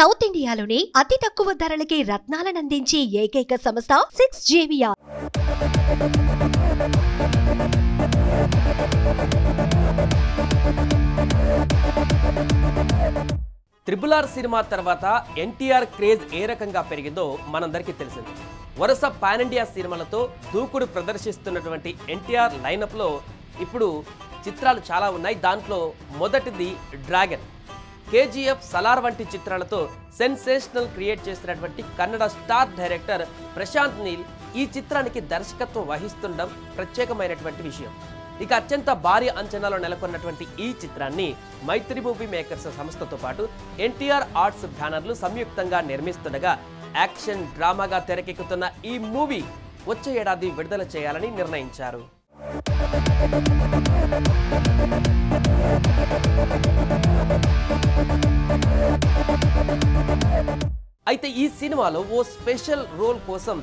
South ఇండియాలోనే అతి తక్కువ ధరలకి రత్నాలనందించే ఏకైక సంస్థ 6JVR. RRR సినిమా తర్వాత ఎన్టీఆర్ క్రేజ్ ఏ రకంగా పెరిగిందో మనందరికీ తెలిసింది. వరుస పాన్ ఇండియా సినిమాలతో దూకుడు ప్రదర్శిస్తున్నటువంటి ఎన్టీఆర్ లైనప్ లో ఇప్పుడు చిత్రాలు చాలా ఉన్నాయి. దాంట్లో మొదటిది డ్రాగన్. KGF, సలార్ వంటి చిత్రాలతో సెన్సేషనల్ క్రియేట్ చేసినటువంటి కన్నడ స్టార్ డైరెక్టర్ ప్రశాంత్ నీల్ ఈ చిత్రానికి దర్శకత్వం వహిస్తుండడం ప్రత్యేకమైనటువంటి విషయం. ఇక అత్యంత భారీ అంచనాలో నెలకొన్నటువంటి ఈ చిత్రాన్ని మైత్రి మూవీ మేకర్స్ సంస్థతో పాటు ఎన్టీఆర్ ఆర్ట్స్ బ్యానర్లు సంయుక్తంగా నిర్మిస్తుండగా యాక్షన్ డ్రామాగా తెరకెక్కుతున్న ఈ మూవీ వచ్చే ఏడాది విడుదల చేయాలని నిర్ణయించారు. అయితే ఈ సినిమాలో ఓ స్పెషల్ రోల్ కోసం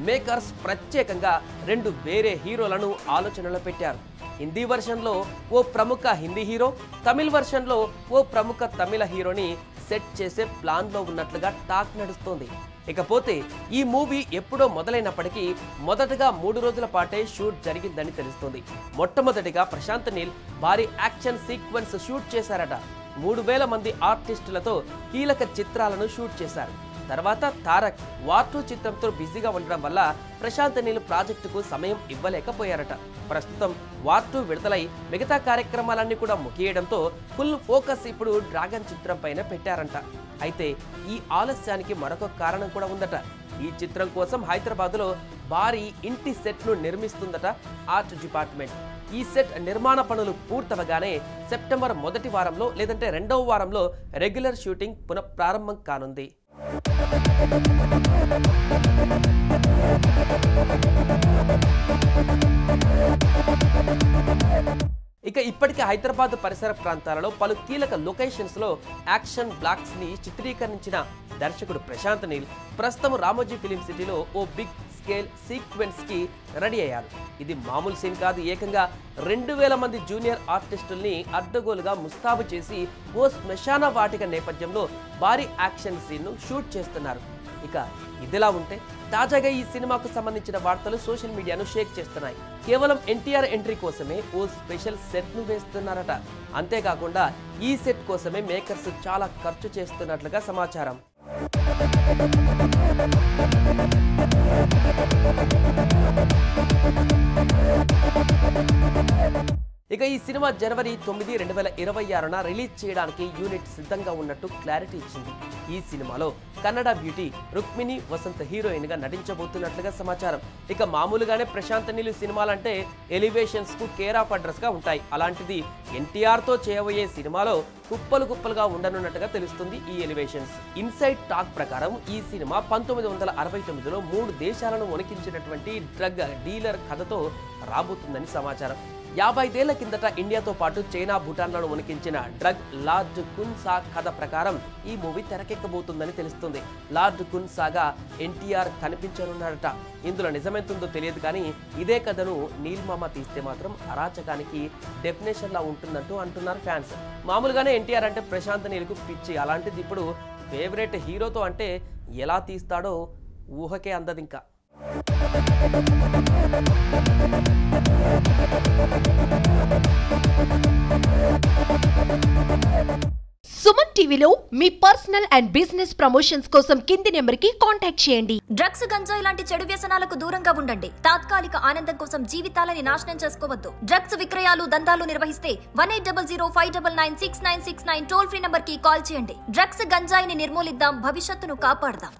మేకర్స్ ప్రత్యేకంగా 2 వేరే హీరోలను ఆలోచనలో పెట్టారు. హిందీ వర్షన్లో ఓ ప్రముఖ హిందీ హీరో, తమిళ వర్షన్లో ఓ ప్రముఖ తమిళ హీరోని సెట్ చేసే ప్లాన్లో ఉన్నట్లుగా టాక్ నడుస్తోంది. ఇకపోతే ఈ మూవీ ఎప్పుడో మొదలైనప్పటికీ మొదటగా 3 రోజుల పాటే షూట్ జరిగిందని తెలుస్తోంది. మొట్టమొదటిగా ప్రశాంత్ నీల్ భారీ యాక్షన్ సీక్వెన్స్ షూట్ చేశారట. 3000 మంది ఆర్టిస్టులతో కీలక చిత్రాలను షూట్ చేశారు. తర్వాత తారక్ వార్ 2 చిత్రంతో బిజీగా ఉండడం వల్ల ప్రశాంత్ నీల్ ప్రాజెక్టుకు సమయం ఇవ్వలేకపోయారట. ప్రస్తుతం వార్ 2 విడుదలై మిగతా కార్యక్రమాలన్నీ కూడా ముగియడంతో ఫుల్ ఫోకస్ ఇప్పుడు డ్రాగన్ చిత్రం పైన పెట్టారంట. అయితే ఈ ఆలస్యానికి మరొక కారణం కూడా ఉందట. ఈ చిత్రం కోసం హైదరాబాద్లో భారీ ఇంటి సెట్ను నిర్మిస్తుందట ఆర్ట్ డిపార్ట్మెంట్. ఈ సెట్ నిర్మాణ పనులు పూర్తవగానే సెప్టెంబర్ మొదటి వారంలో లేదంటే 2వ వారంలో రెగ్యులర్ షూటింగ్ పునఃప్రారంభం కానుంది. ఇక ఇప్పటికే హైదరాబాద్ పరిసర ప్రాంతాలలో పలు కీలక లొకేషన్స్ లో యాక్షన్ బ్లాక్స్ ని చిత్రీకరించిన దర్శకుడు ప్రశాంత్ నీల్ ప్రస్తుతం రామోజీ ఫిలిం సిటీలో ఓ బిగ్ స్కేల్ సీక్వెన్స్ కి రెడీ అయ్యారు. ఇది మామూలు సీన్ కాదు. ఏకంగా 2000 మంది జూనియర్ ఆర్టిస్టుల్ని అడ్డగోలుగా ముస్తాబు చేసి ఓ శ్మశాన వాటిక నేపథ్యంలో భారీ యాక్షన్ సీన్ ను షూట్ చేస్తున్నారు. ఇక ఇదిలా ఉంటే తాజాగా ఈ సినిమాకు సంబంధించిన వార్తలు సోషల్ మీడియాను షేక్ చేస్తున్నాయి. కేవలం ఎన్టీఆర్ ఎంట్రీ కోసమే ఓ స్పెషల్ సెట్ ను వేస్తున్నారట. అంతేకాకుండా ఈ సెట్ కోసమే మేకర్స్ చాలా ఖర్చు చేస్తున్నట్లుగా సమాచారం. ఇక ఈ సినిమా జనవరి 9, 2026న రిలీజ్ చేయడానికి యూనిట్ సిద్ధంగా ఉన్నట్టు క్లారిటీ ఇచ్చింది. ఈ సినిమాలో కన్నడ బ్యూటీ రుక్మిణి వసంత్ హీరోయిన్ గా నటించబోతున్నట్లుగా సమాచారం. ఇక మామూలుగానే ప్రశాంత్ నీల్ సినిమాలంటే ఎలివేషన్స్ కు కేర్ ఆఫ్ అడ్రస్ గా ఉంటాయి. అలాంటిది ఎన్టీఆర్ తో చేయబోయే సినిమాలో కుప్పలుగా ఉండనున్నట్టుగా తెలుస్తుంది ఈ ఎలివేషన్స్. ఇన్సైడ్ టాక్ ప్రకారం ఈ సినిమా 1969లో 3 దేశాలను వణికించినటువంటి డ్రగ్ డీలర్ కథతో రాబోతుందని సమాచారం. 50 ఏళ్ల కిందట ఇండియాతో పాటు చైనా, భూటాన్లను వణికించిన డ్రగ్ లార్డ్ కున్ సా కథ ప్రకారం ఈ మూవీ తెరకెక్కబోతుందని తెలుస్తుంది. లార్డ్ కున్ సాగా ఎన్టీఆర్ కనిపించనున్నాడట. ఇందులో నిజమెంతుందో తెలియదు కానీ ఇదే కథను నీల్ మామ తీస్తే మాత్రం అరాచకానికి డెఫినేషన్ లా ఉంటుందంటూ అంటున్నారు ఫ్యాన్స్. మామూలుగానే ఎన్టీఆర్ అంటే ప్రశాంత్ నీల్ కు పిచ్చి. అలాంటిది ఇప్పుడు ఫేవరెట్ హీరోతో అంటే ఎలా తీస్తాడో ఊహకే అందదింకా. సుమన్ టీవీలో మీ పర్సనల్ అండ్ బిజినెస్ ప్రమోషన్స్ కోసం కింది నెంబర్కి కాంటాక్ట్ చేయండి. డ్రగ్స్, గంజాయి లాంటి చెడు వ్యసనాలకు దూరంగా ఉండండి. తాత్కాలిక ఆనందం కోసం జీవితాలని నాశనం చేసుకోవద్దు. డ్రగ్స్ విక్రయాలు, దందాలు నిర్వహిస్తే 1800-599-6969 టోల్ ఫ్రీ నంబర్ కి కాల్ చేయండి. డ్రగ్స్, గంజాయిని నిర్మూలిద్దాం, భవిష్యత్తును కాపాడదాం.